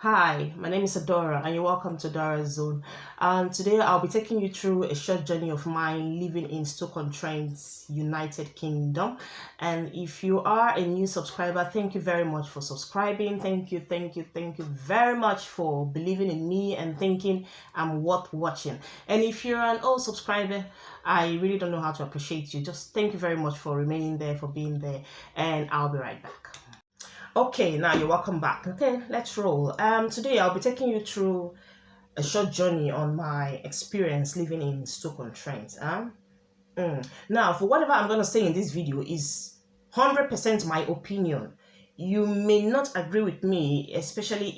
Hi, my name is Adora and you're welcome to Dora's Zone. And today I'll be taking you through a short journey of mine living in Stoke-on-Trent, United Kingdom. And if you are a new subscriber, thank you very much for subscribing. Thank you very much for believing in me and thinking I'm worth watching. And if you're an old subscriber, I really don't know how to appreciate you. Just thank you very much for remaining there, for being there, and I'll be right back. Okay, now you're welcome back. Okay, let's roll. Today I'll be taking you through a short journey on my experience living in Stoke-on-Trent. Now, for whatever I'm gonna say in this video is 100% my opinion. You may not agree with me, especially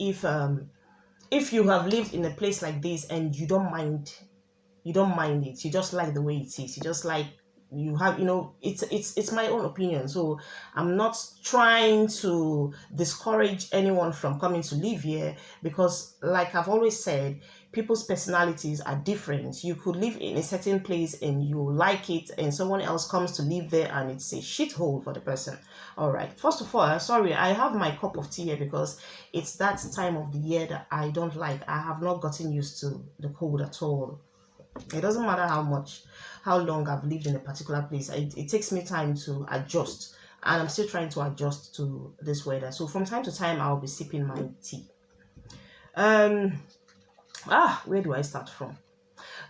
if you have lived in a place like this and you don't mind it. You just like the way it is. You just like it's my own opinion, so I'm not trying to discourage anyone from coming to live here, because like I've always said, people's personalities are different. You could live in a certain place and you like it, and someone else comes to live there and it's a shithole for the person. All right, first of all, sorry, I have my cup of tea here because it's that time of the year that I don't like. I have not gotten used to the cold at all. It doesn't matter how long I've lived in a particular place. It takes me time to adjust, and I'm still trying to adjust to this weather. So from time to time, I'll be sipping my tea. Where do I start from?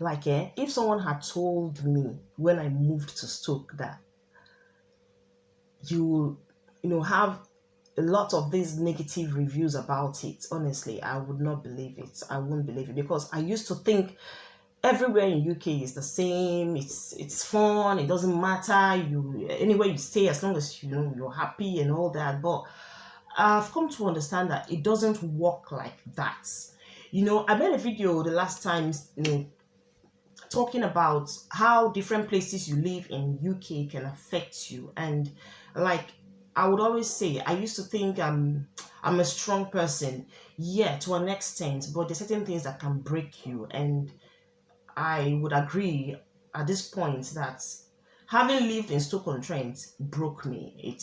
Like, if someone had told me when I moved to Stoke that you have a lot of these negative reviews about it, honestly, I would not believe it. I wouldn't believe it, because I used to think everywhere in UK is the same. It's fun. It doesn't matter anywhere you stay, as long as you're happy and all that. But I've come to understand that it doesn't work like that. I made a video the last time, talking about how different places you live in UK can affect you. And like I would always say, I used to think I'm a strong person, yeah, to an extent, but there's certain things that can break you. And I would agree at this point that having lived in Stoke-on-Trent broke me. It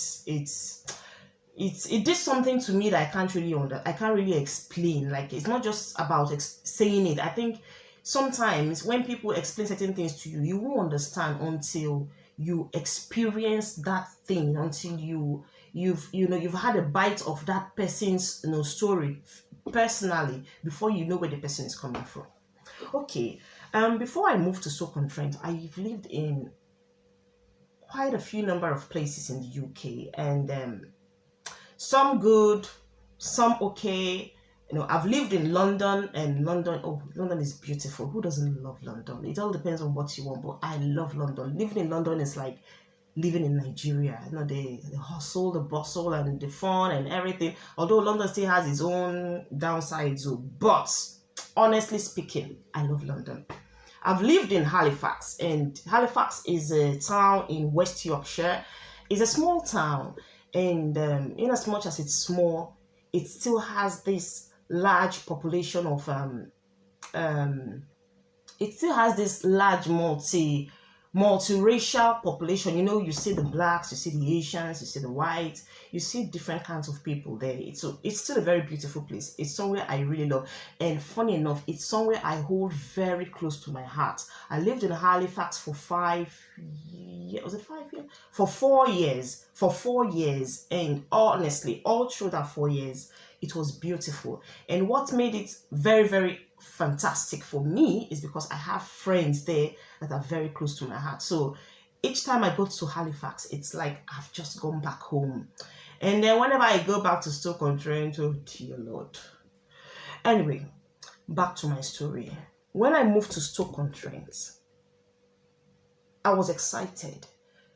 did something to me that I can't really explain. Like, it's not just about saying it. I think sometimes when people explain certain things to you, you won't understand until you experience that thing, until you've had a bite of that person's story personally, before you know where the person is coming from. Okay, before I moved to Stoke-on-Trent, I've lived in quite a few number of places in the UK, and some good, some okay. I've lived in London, and London is beautiful. Who doesn't love London? It all depends on what you want, but I love London. Living in London is like living in Nigeria. The hustle, the bustle, and the fun and everything. Although London still has its own downsides, but honestly speaking, I love London. I've lived in Halifax, and Halifax is a town in West Yorkshire. It's a small town, and in as much as it's small, it still has this large population of it still has this large multiracial population. You see the blacks, you see the Asians, you see the whites, you see different kinds of people there. It's still a very beautiful place. It's somewhere I really love, and funny enough, it's somewhere I hold very close to my heart. I lived in Halifax for 5 years. Was it 5 years? For 4 years. For 4 years, and honestly, all through that 4 years, it was beautiful. And what made it very, very fantastic for me is because I have friends there that are very close to my heart. So each time I go to Halifax, it's like I've just gone back home. And then whenever I go back to Stoke-on-Trent, oh dear Lord. Anyway, back to my story. When I moved to Stoke-on-Trent, I was excited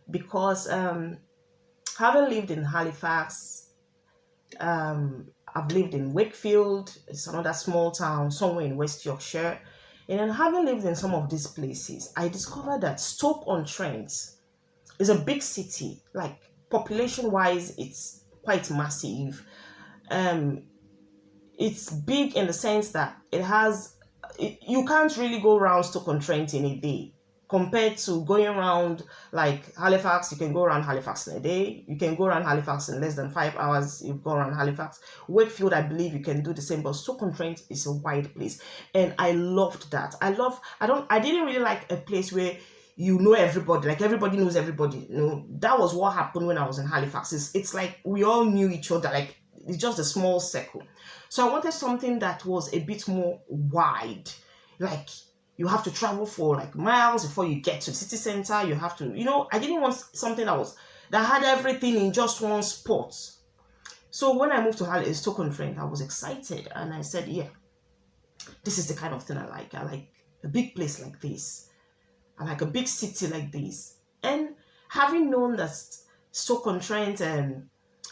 because having lived in Halifax, I've lived in Wakefield. It's another small town somewhere in West Yorkshire. And then having lived in some of these places, I discovered that Stoke-on-Trent is a big city. Like, population-wise, it's quite massive. It's big in the sense that you can't really go around Stoke-on-Trent in a day. compared to going around like Halifax. You can go around Halifax in a day. You can go around Halifax in less than 5 hours. You've gone around Halifax. Wakefield, I believe you can do the same, but Stoke-on-Trent is a wide place, and I loved that. I didn't really like a place where you know everybody, like everybody knows everybody. That was what happened when I was in Halifax. It's like we all knew each other, like it's just a small circle. So I wanted something that was a bit more wide, like you have to travel for like miles before you get to the city center. You have to, I didn't want something that had everything in just one spot. So when I moved to Stoke-on-Trent, I was excited and I said, yeah, this is the kind of thing I like. I like a big place like this. I like a big city like this. And having known that Stoke-on-Trent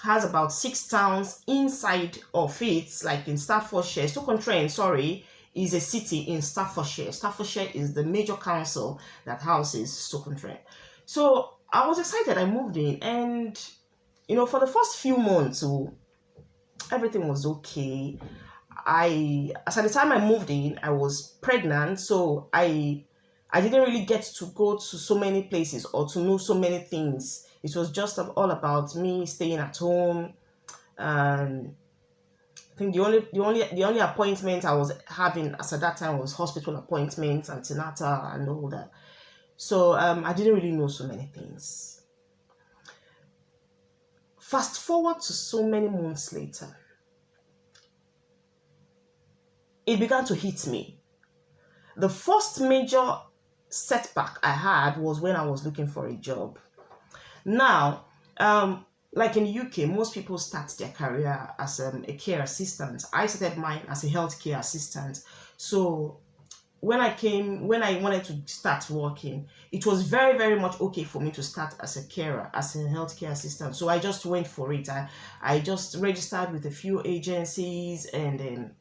has about 6 towns inside of it, like in Staffordshire. Stoke-on-Trent, sorry, is a city in Staffordshire. Staffordshire is the major council that houses Stoke-on-Trent. So I was excited. I moved in, and for the first few months, everything was okay. As at the time I moved in, I was pregnant, so I didn't really get to go to so many places or to know so many things. It was just all about me staying at home. And I think the only appointment I was having as at that time was hospital appointments, antenatal, and all that. So I didn't really know so many things. Fast forward to so many months later, it began to hit me. The first major setback I had was when I was looking for a job. Now, like in the UK, most people start their career as a care assistant. I started mine as a healthcare assistant. So when I wanted to start working, it was very, very much okay for me to start as a carer, as a healthcare assistant. So I just went for it. I just registered with a few agencies, and then,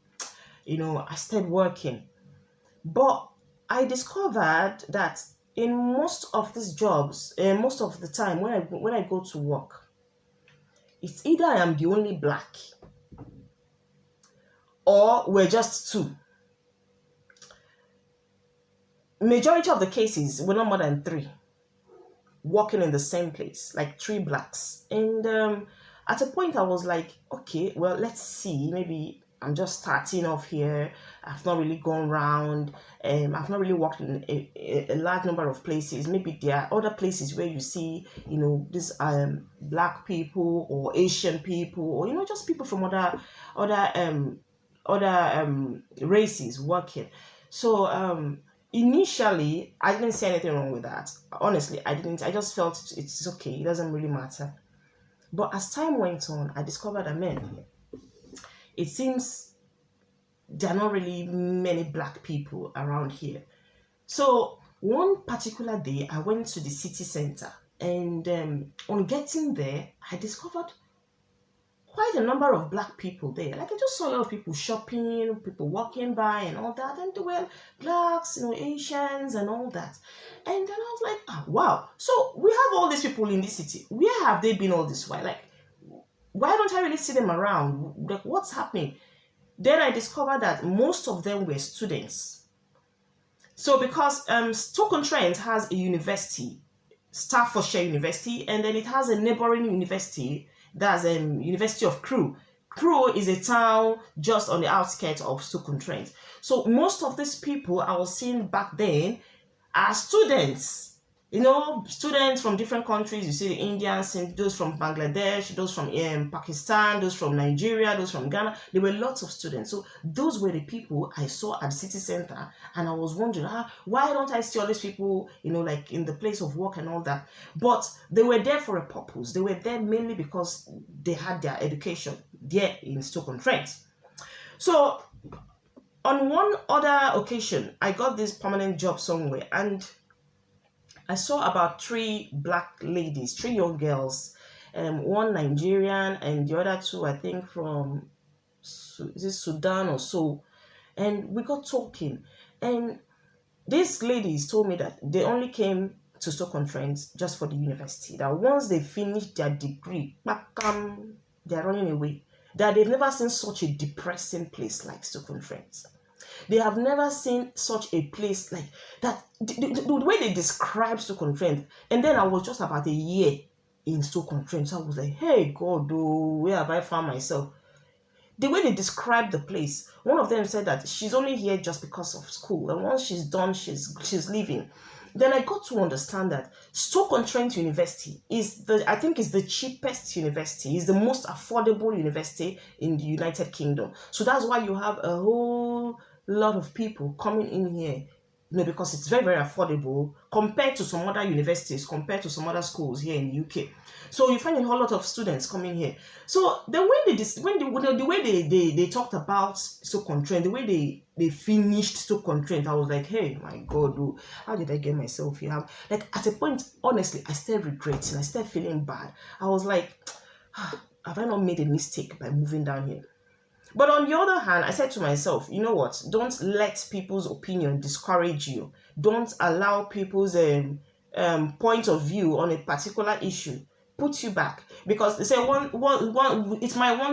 I started working. But I discovered that in most of these jobs, most of the time when I go to work, it's either I am the only black or we're just two. Majority of the cases, we're not more than 3 working in the same place, like 3 blacks. And at a point I was like, okay, well, let's see, maybe I'm just starting off here. I've not really gone round. I've not really worked in a large number of places. Maybe there are other places where you see, these black people or Asian people, or just people from other races working. So initially, I didn't see anything wrong with that. Honestly, I didn't. I just felt it's okay. It doesn't really matter. But as time went on, I discovered that, it seems there are not really many black people around here. So one particular day, I went to the city center, and on getting there, I discovered quite a number of black people there. Like I just saw a lot of people shopping, people walking by and all that, and they were blacks, Asians and all that. And then I was like, oh, wow. So we have all these people in this city. Where have they been all this while? Like, why don't I really see them around? Like, what's happening? Then I discovered that most of them were students. So because Stoke-on-Trent has a university, Staffordshire University, and then it has a neighboring university, that's University of Crewe. Crewe is a town just on the outskirts of Stoke-on-Trent. So most of these people I was seeing back then are students. Students from different countries. You see the Indians, those from Bangladesh, those from Pakistan, those from Nigeria, those from Ghana. There were lots of students. So those were the people I saw at the city center. And I was wondering, why don't I see all these people, like in the place of work and all that? But they were there for a purpose. They were there mainly because they had their education there in Stoke-on-Trent. So on one other occasion, I got this permanent job somewhere, and I saw about 3 black ladies, 3 young girls, one Nigerian and the other 2, I think, from Sudan or so. And we got talking. And these ladies told me that they only came to Stoke-on-Trent just for the university. That once they finish their degree, they're running away. That they've never seen such a depressing place like Stoke-on-Trent. They have never seen such a place like that. The way they describe Stoke-on-Trent, and then I was just about a year in Stoke-on-Trent, so I was like, hey God, oh, where have I found myself? The way they described the place, one of them said that she's only here just because of school, and once she's done, she's leaving. Then I got to understand that Stoke-on-Trent University I think is the cheapest university, is the most affordable university in the United Kingdom. So that's why you have a whole lot of people coming in here, because it's very, very affordable compared to some other universities, compared to some other schools here in the UK. So you find a whole lot of students coming here. So the way they talked about Stoke-on-Trent, the way they finished Stoke-on-Trent, I was like, hey, my God, oh, how did I get myself here? Like at a point, honestly, I still regretting, I still feeling bad. I was like, have I not made a mistake by moving down here? But on the other hand, I said to myself, you know what? Don't let people's opinion discourage you. Don't allow people's point of view on a particular issue put you back. Because they say one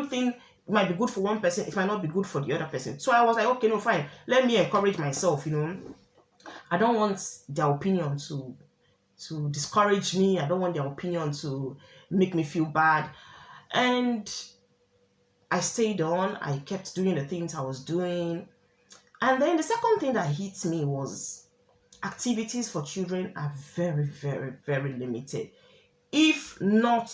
thing might be good for one person, it might not be good for the other person. So I was like, okay, no, fine. Let me encourage myself, I don't want their opinion to discourage me. I don't want their opinion to make me feel bad. And I stayed on. I kept doing the things I was doing. And then the second thing that hit me was activities for children are very, very, very limited. If not,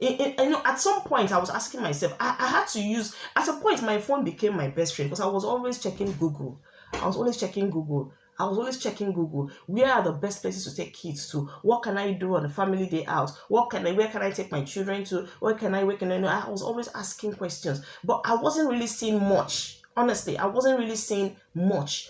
at some point I was asking myself, I had to use, at a point my phone became my best friend because I was always checking Google. I was always checking Google. Where are the best places to take kids to? What can I do on a family day out? Where can I take my children to? Where can I? I was always asking questions, but I wasn't really seeing much. Honestly, I wasn't really seeing much.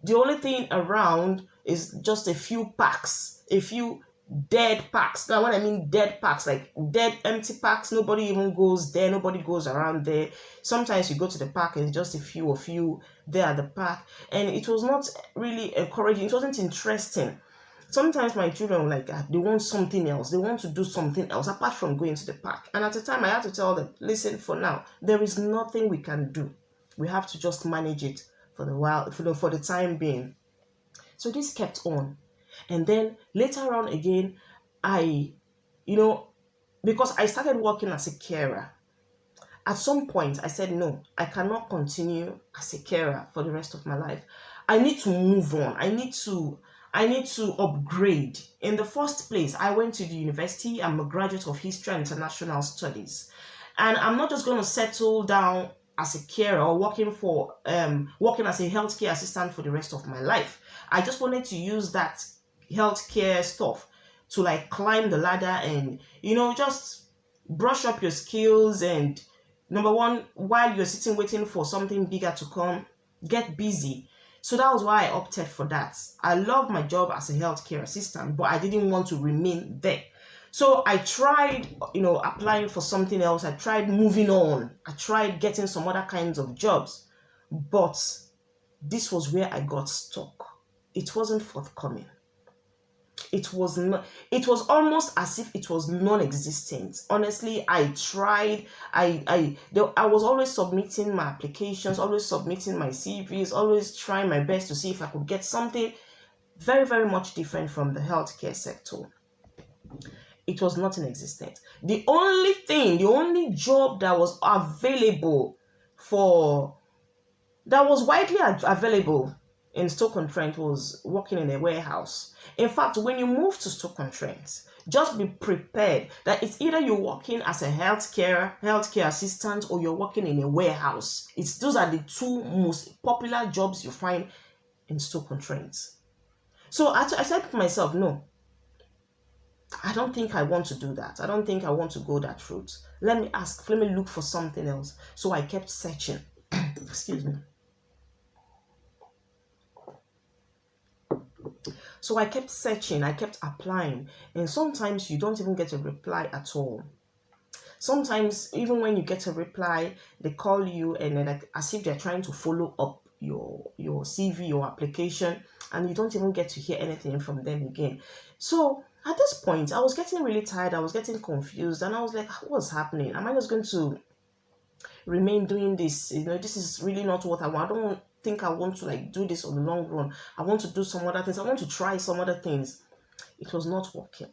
The only thing around is just a few parks, a few dead parks. Now, when I mean dead parks, like dead, empty parks, nobody even goes there, nobody goes around there. Sometimes you go to the park and it's just a few of you there at the park, and it was not really encouraging. It wasn't interesting. Sometimes my children were like, they want something else. They want to do something else apart from going to the park. And at the time, I had to tell them, listen, for now, there is nothing we can do. We have to just manage it for the time being. So this kept on. And then later on again, because I started working as a carer, at some point I said, no, I cannot continue as a carer for the rest of my life. I need to move on. I need to upgrade. In the first place, I went to the university. I'm a graduate of History and International Studies. And I'm not just going to settle down as a carer or working as a healthcare assistant for the rest of my life. I just wanted to use that healthcare stuff to like climb the ladder and just brush up your skills, and number one, while you're sitting waiting for something bigger to come, get busy. So that was why I opted for that. I love my job as a healthcare assistant, but I didn't want to remain there. So I tried applying for something else. I tried moving on. I tried getting some other kinds of jobs, but this was where I got stuck. It wasn't forthcoming. It was almost as if it was non-existent. Honestly, I tried. I was always submitting my applications, always submitting my CVs, always trying my best to see if I could get something very, very much different from the healthcare sector. It was not in existence. The only job that was available that was widely available in Stoke-on-Trent was working in a warehouse. In fact, when you move to Stoke-on-Trent, just be prepared that it's either you're working as a healthcare assistant, or you're working in a warehouse. Those are the two most popular jobs you find in Stoke-on-Trent. So I said to myself, no, I don't think I want to do that. I don't think I want to go that route. Let me look for something else. So I kept searching. Excuse me. So I kept searching, I kept applying, and sometimes you don't even get a reply at all. Sometimes, even when you get a reply, they call you and they're like, as if they're trying to follow up your CV, your application, and you don't even get to hear anything from them again. So at this point, I was getting really tired, I was getting confused, and I was like, what's happening? Am I just going to remain doing this? This is really not what I want. think I want to like do this on the long run. I want to do some other things. I want to try some other things. It was not working.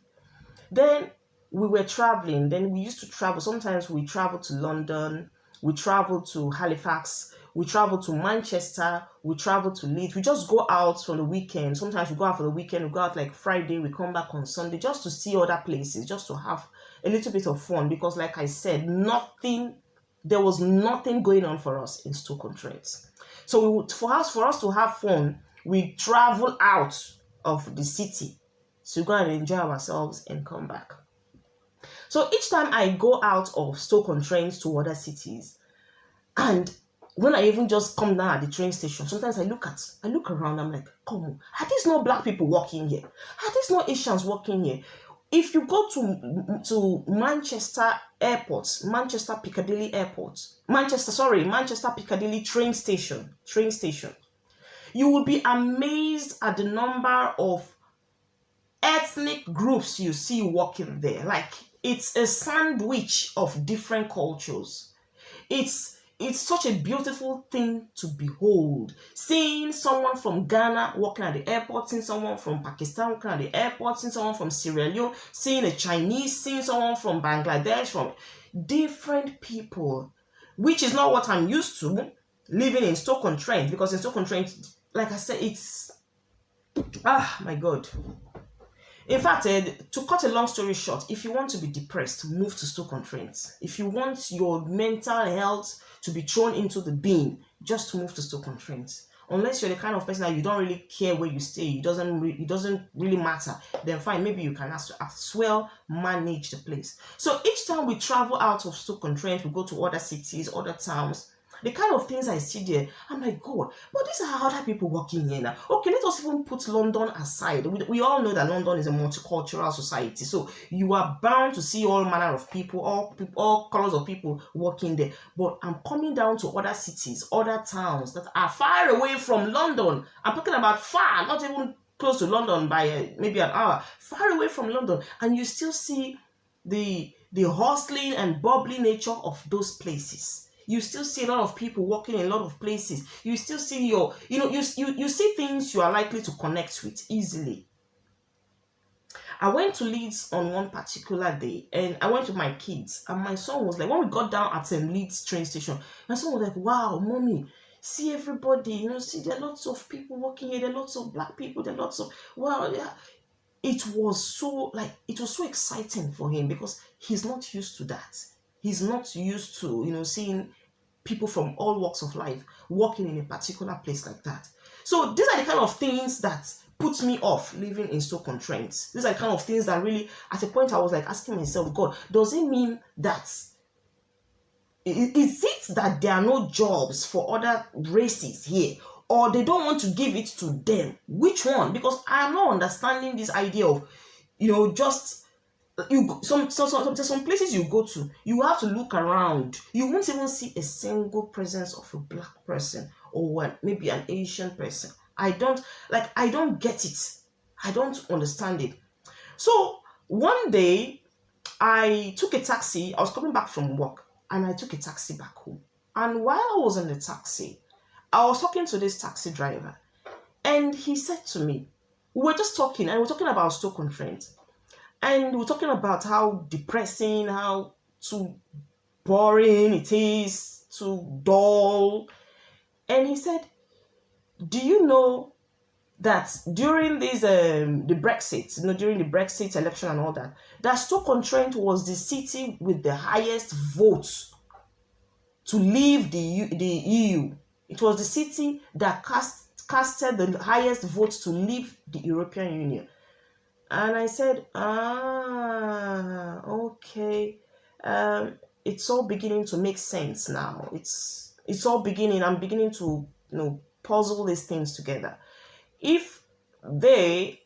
Then we were traveling. Then we used to travel. Sometimes we travel to London. We travel to Halifax. We travel to Manchester. We travel to Leeds. We just go out for the weekend. Sometimes we go out for the weekend. We go out like Friday. We come back on Sunday just to see other places, just to have a little bit of fun. Because like I said, there was nothing going on for us in Stoke-on-Trent. So for us to have fun, we travel out of the city to go and enjoy ourselves and come back. So each time I go out of Stoke-on-Trent to other cities, and when I even just come down at the train station, sometimes I look around, I'm like, come on, are these not black people walking here? Are these not Asians walking here? If you go to Manchester Airport, Manchester Piccadilly Airport, Manchester Piccadilly train station, you will be amazed at the number of ethnic groups you see walking there. Like, it's a sandwich of different cultures. It's such a beautiful thing to behold. Seeing someone from Ghana walking at the airport, seeing someone from Pakistan walking at the airport, seeing someone from Sierra Leone, seeing a Chinese, seeing someone from Bangladesh, from different people, which is not what I'm used to living in Stoke-on-Trent, because in Stoke-on-Trent, like I said, it's, my God. In fact, to cut a long story short, if you want to be depressed, move to Stoke-on-Trent. If you want your mental health to be thrown into the bin, just move to Stoke-on-Trent. Unless you're the kind of person that you don't really care where you stay, it doesn't really matter, then fine, maybe you can as well manage the place. So each time we travel out of Stoke-on-Trent, we go to other cities, other towns, the kind of things I see there, I'm like, God, but these are other people working here now. Okay, let us even put London aside. We all know that London is a multicultural society, so you are bound to see all manner of people, all colors of people working there. But I'm coming down to other cities, other towns that are far away from London. I'm talking about far, not even close to London by maybe an hour, far away from London, and you still see the hustling and bubbly nature of those places. You still see a lot of people walking in a lot of places. You still see you see things you are likely to connect with easily. I went to Leeds on one particular day, and I went with my kids, and my son was like, when we got down at a Leeds train station, my son was like, wow, mommy, see everybody, see there are lots of people walking here, there are lots of black people, there are lots of, wow, yeah. It was so exciting for him, because he's not used to that. He's not used to, seeing people from all walks of life walking in a particular place like that. So these are the kind of things that put me off living in Stoke-on-Trent. These are the kind of things that really, at a point I was like asking myself, God, does it mean that, is it that there are no jobs for other races here? Or they don't want to give it to them? Which one? Because I am not understanding this idea of, just some places you go to, you have to look around. You won't even see a single presence of a black person or maybe an Asian person. I don't get it. I don't understand it. So one day I took a taxi. I was coming back from work, and I took a taxi back home. And while I was in the taxi, I was talking to this taxi driver, and he said to me, we were just talking, and we were talking about Stoke-on-Trent. And we're talking about how depressing, how too boring it is, too dull. And he said, do you know that during this the Brexit, during the Brexit election and all that, that Stoke-on-Trent was the city with the highest votes to leave the EU. It was the city that casted the highest votes to leave the European Union. And I said, okay. It's all beginning to make sense now. It's all beginning. I'm beginning to, puzzle these things together. If they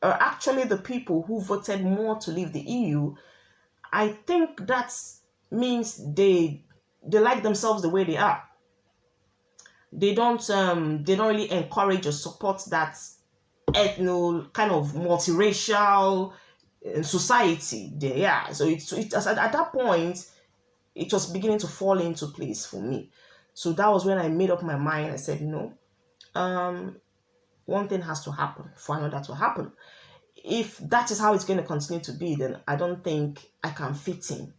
are actually the people who voted more to leave the EU, I think that means they like themselves the way they are. They don't really encourage or support that kind of multiracial society there. Yeah, so it's at that point it was beginning to fall into place for me. So that was when I made up my mind. I said, no, um, one thing has to happen for another to happen. If that is how it's going to continue to be, then I don't think I can fit in.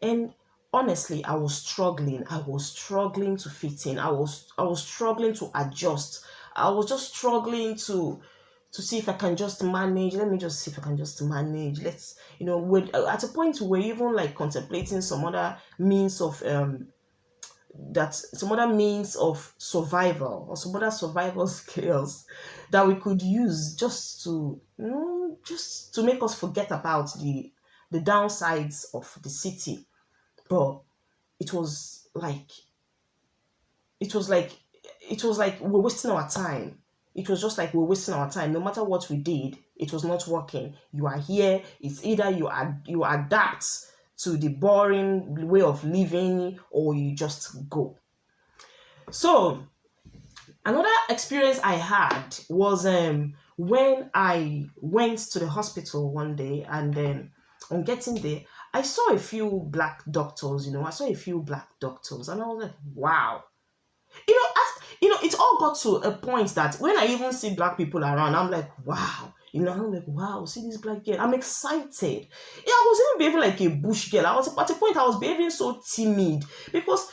And honestly, I was struggling. I was struggling to fit in. I was struggling to adjust. I was just struggling to see if I can just manage. Let me just see if I can just manage. Let's, at a point we're even like contemplating some other means of survival, or some other survival skills that we could use just to make us forget about the downsides of the city. But it was like it was like it was like we're wasting our time. It was just like we're wasting our time. No matter what we did, it was not working. You are here. It's either you adapt to the boring way of living, or you just go. So another experience I had was when I went to the hospital one day, and then on getting there, I saw a few black doctors. I saw a few black doctors, and I was like, wow. It all got to a point that when I even see black people around, I'm like, wow. I'm like, wow, see this black girl. I'm excited. Yeah, I was even behaving like a bush girl. I was at a point I was behaving so timid because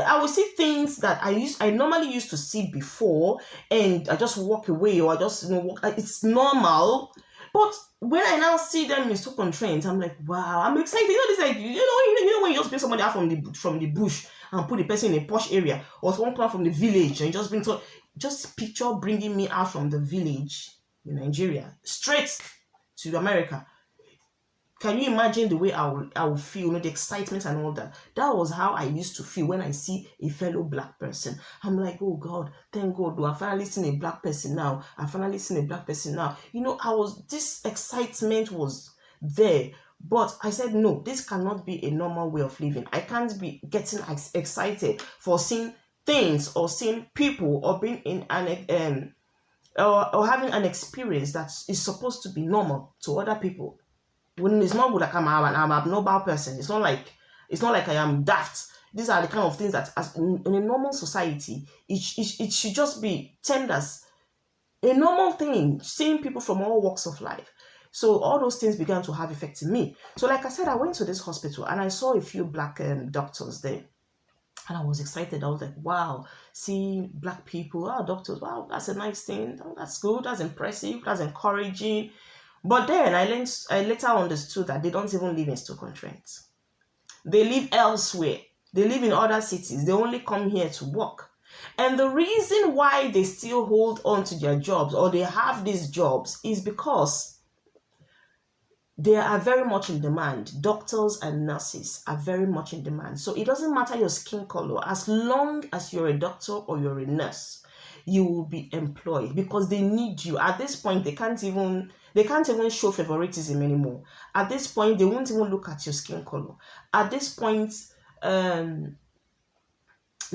I would see things that I normally used to see before, and I just walk away, or I just walk. It's normal. But when I now see them in Stoke on Trent, I'm like, wow, I'm excited. It's like when you just bring somebody out from the bush and put the person in a posh area, or someone come from the village and just picture bringing me out from the village in Nigeria straight to America. Can you imagine the way I will feel, the excitement and all that? That was how I used to feel when I see a fellow black person. I'm like, oh God, thank God, I finally seen a black person now. This excitement was there. But I said, no, this cannot be a normal way of living. I can't be getting excited for seeing things, or seeing people, or being in or having an experience that is supposed to be normal to other people. When it's not good, like I'm an abnormal person. It's not like I am daft. These are the kind of things that, as in a normal society, it should just be termed as a normal thing, seeing people from all walks of life. So all those things began to have effect in me. So like I said, I went to this hospital and I saw a few black doctors there. And I was excited. I was like, wow, see black people, doctors, wow, that's a nice thing. Oh, that's good, that's impressive, that's encouraging. But then I later understood that they don't even live in Stoke-on-Trent. They live elsewhere. They live in other cities. They only come here to work. And the reason why they still hold on to their jobs, or they have these jobs, is because they are very much in demand. Doctors and nurses are very much in demand. So it doesn't matter your skin color. As long as you're a doctor or you're a nurse, you will be employed because they need you. At this point, they can't even show favoritism anymore. At this point, they won't even look at your skin color. At this point, they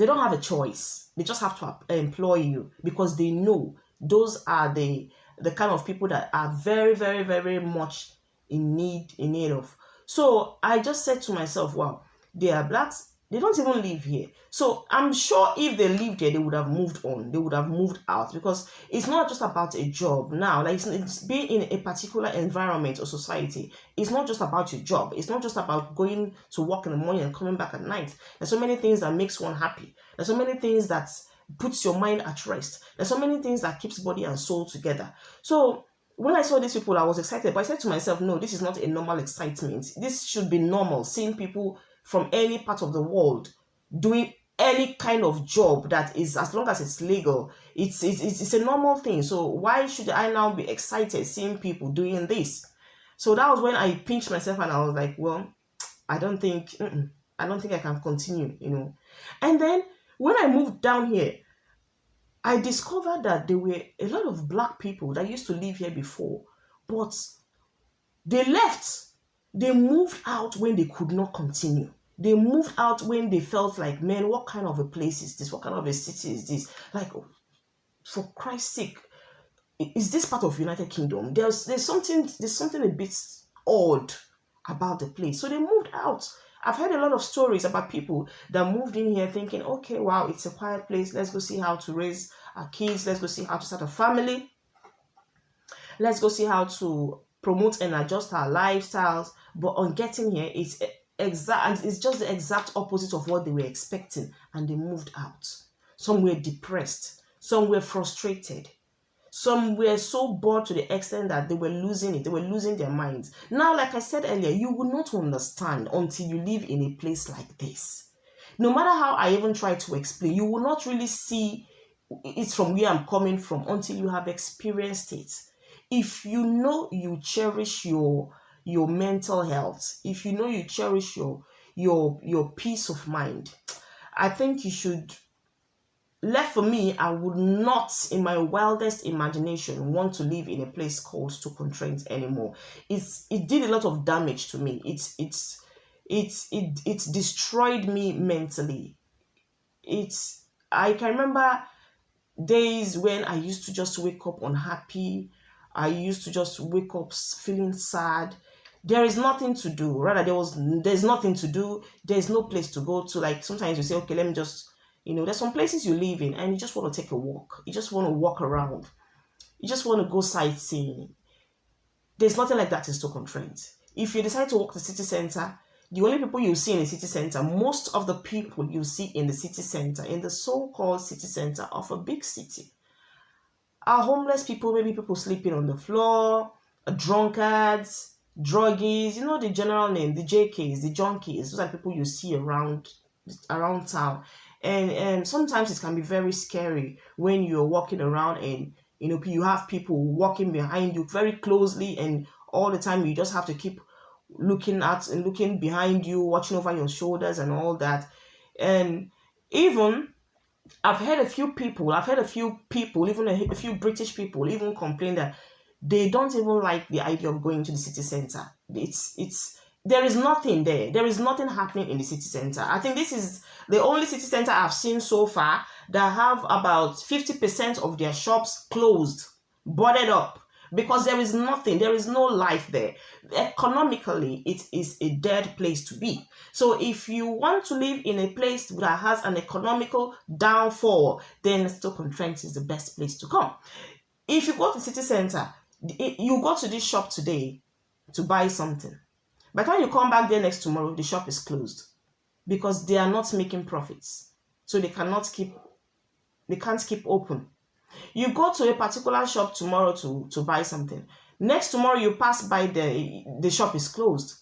don't have a choice. They just have to employ you because they know those are the kind of people that are very, very, very much in need of. So I just said to myself, wow, they are blacks. They don't even live here. So I'm sure if they lived here, they would have moved on. They would have moved out, because it's not just about a job now. Like it's being in a particular environment or society. It's not just about your job. It's not just about going to work in the morning and coming back at night. There's so many things that makes one happy. There's so many things that puts your mind at rest. There's so many things that keeps body and soul together. So when I saw these people, I was excited, but I said to myself, no, this is not a normal excitement. This should be normal, seeing people from any part of the world doing any kind of job that is, as long as it's legal, it's a normal thing. So why should I now be excited seeing people doing this? So that was when I pinched myself and I was like, well, I don't think I can continue, And then when I moved down here, I discovered that there were a lot of black people that used to live here before, but they left. They moved out when they could not continue. They moved out when they felt like, man, what kind of a place is this? What kind of a city is this? Like, for Christ's sake, is this part of United Kingdom? There's something a bit odd about the place. So they moved out. I've heard a lot of stories about people that moved in here thinking, okay, wow, it's a quiet place. Let's go see how to raise our kids. Let's go see how to start a family. Let's go see how to promote and adjust our lifestyles. But on getting here, it's just the exact opposite of what they were expecting, and they moved out. Some were depressed, some were frustrated, some were so bored to the extent that they were losing it. They were losing their minds. Now, like I said earlier, you will not understand until you live in a place like this. No matter how I even try to explain, you will not really see it from where I'm coming from until you have experienced it. If you know you cherish your mental health, if you know you cherish your peace of mind, I think you should. Left for me, I would not, in my wildest imagination, want to live in a place called Stoke-on-Trent anymore. It did a lot of damage to me. It destroyed me mentally. I can remember days when I used to just wake up unhappy. I used to just wake up feeling sad. There is nothing to do. Rather, there's nothing to do. There's no place to go to. Like sometimes you say, okay, let me just, there's some places you live in and you just want to take a walk. You just want to walk around. You just want to go sightseeing. There's nothing like that in Stoke-on-Trent. If you decide to walk the city center, the only people you see in the city center, most of the people you see in the city center, in the so-called city center of a big city, are homeless people, maybe people sleeping on the floor, drunkards, druggies, the general name, the JKs, the junkies. Those are people you see around town. And sometimes it can be very scary when you're walking around and you have people walking behind you very closely, and all the time you just have to keep looking at and looking behind you, watching over your shoulders and all that. And even I've heard a few people, even a few British people, even complain that they don't even like the idea of going to the city center. There is nothing there. There is nothing happening in the city center. I think this is the only city center I've seen so far that have about 50% of their shops closed, boarded up, because there is nothing. There is no life there. Economically, it is a dead place to be. So if you want to live in a place that has an economical downfall, then Stoke-on-Trent is the best place to come. If you go to the city center, you go to this shop today to buy something. By the time you come back there next tomorrow, the shop is closed because they are not making profits. So they can't keep open. You go to a particular shop tomorrow to buy something. Next tomorrow you pass by the shop is closed.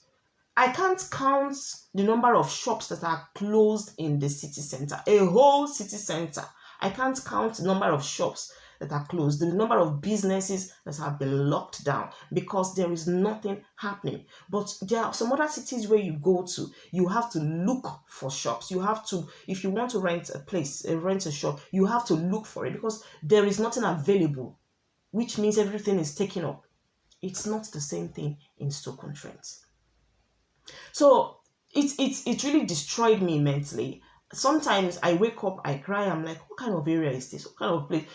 I can't count the number of shops that are closed in the city center, a whole city center. I can't count the number of shops that are closed, the number of businesses that have been locked down because there is nothing happening. But there are some other cities where you go to, you have to look for shops. You have to, if you want to rent a shop, you have to look for it because there is nothing available, which means everything is taken up. It's not the same thing in Stoke-on-Trent. So it really destroyed me mentally. Sometimes I wake up, I cry, I'm like, what kind of area is this? What kind of place?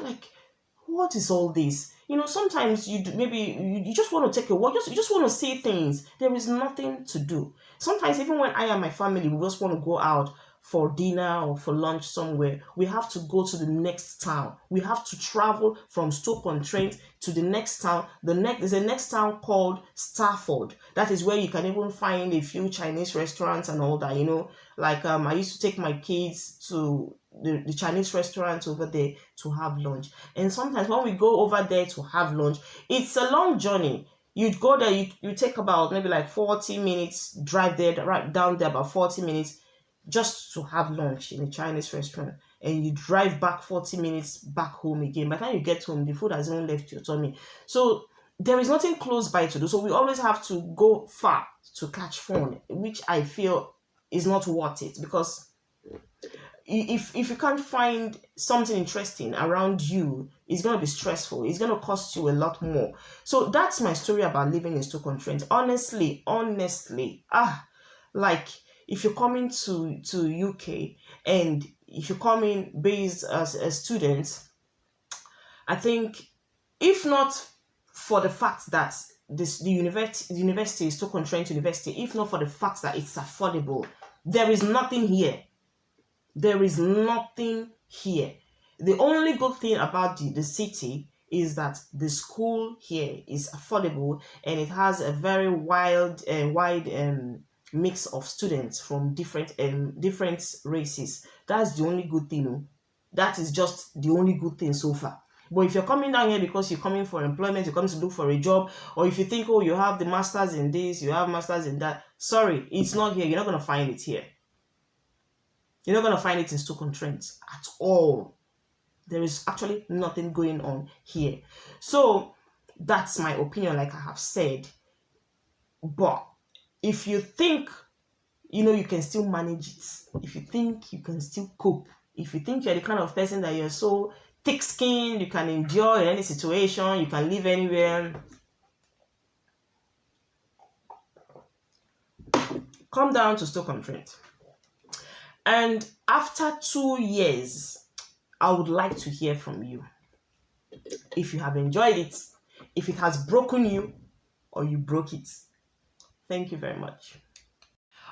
Like, what is all this? Sometimes you just want to take a walk, you just want to see things. There is nothing to do. Sometimes even when I and my family, we just want to go out for dinner or for lunch somewhere, we have to go to the next town. We have to travel from Stoke-on-Trent to the next town. There's a next town called Stafford. That is where you can even find a few Chinese restaurants and all that, Like I used to take my kids to the Chinese restaurant over there to have lunch. And sometimes when we go over there to have lunch, it's a long journey. You'd go there, you take about maybe like 40 minutes, drive there, right down there about 40 minutes just to have lunch in a Chinese restaurant. And you drive back 40 minutes back home again. By the time you get home, the food has even left your tummy. So there is nothing close by to do. So we always have to go far to catch fun, which I feel is not worth it, because if you can't find something interesting around you, it's going to be stressful. It's going to cost you a lot more. So that's my story about living in Stoke-on-Trent. Honestly, like if you're coming to UK and if you're coming based as a student, I think if not for the fact that the university is Stoke Trent University, if not for the fact that it's affordable. There is nothing here. There is nothing here. The only good thing about the city is that the school here is affordable, and it has a very wide mix of students from different races. That's the only good thing. Oh. That is just the only good thing so far. But if you're coming down here because you're coming for employment, you're coming to look for a job, or if you think, oh, you have the masters in this, you have masters in that, sorry, it's not here. You're not going to find it here. You're not going to find it in Stoke Trent at all. There is actually nothing going on here. So that's my opinion, like I have said. But if you think, you can still manage it, if you think you can still cope, if you think you're the kind of person that you're so thick-skinned, you can endure in any situation, you can live anywhere, come down to Stoke Trent. And after 2 years, I would like to hear from you. If you have enjoyed it, if it has broken you, or you broke it. Thank you very much.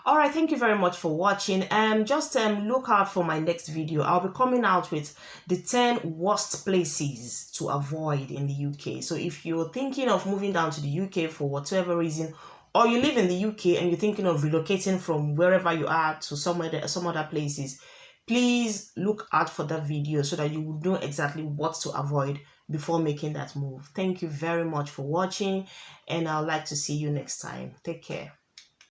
All right, thank you very much for watching. Just look out for my next video. I'll be coming out with the 10 worst places to avoid in the UK. So if you're thinking of moving down to the UK for whatever reason, or you live in the UK and you're thinking of relocating from wherever you are to some other places, please look out for that video so that you will know exactly what to avoid before making that move. Thank you very much for watching, and I'd like to see you next time. Take care.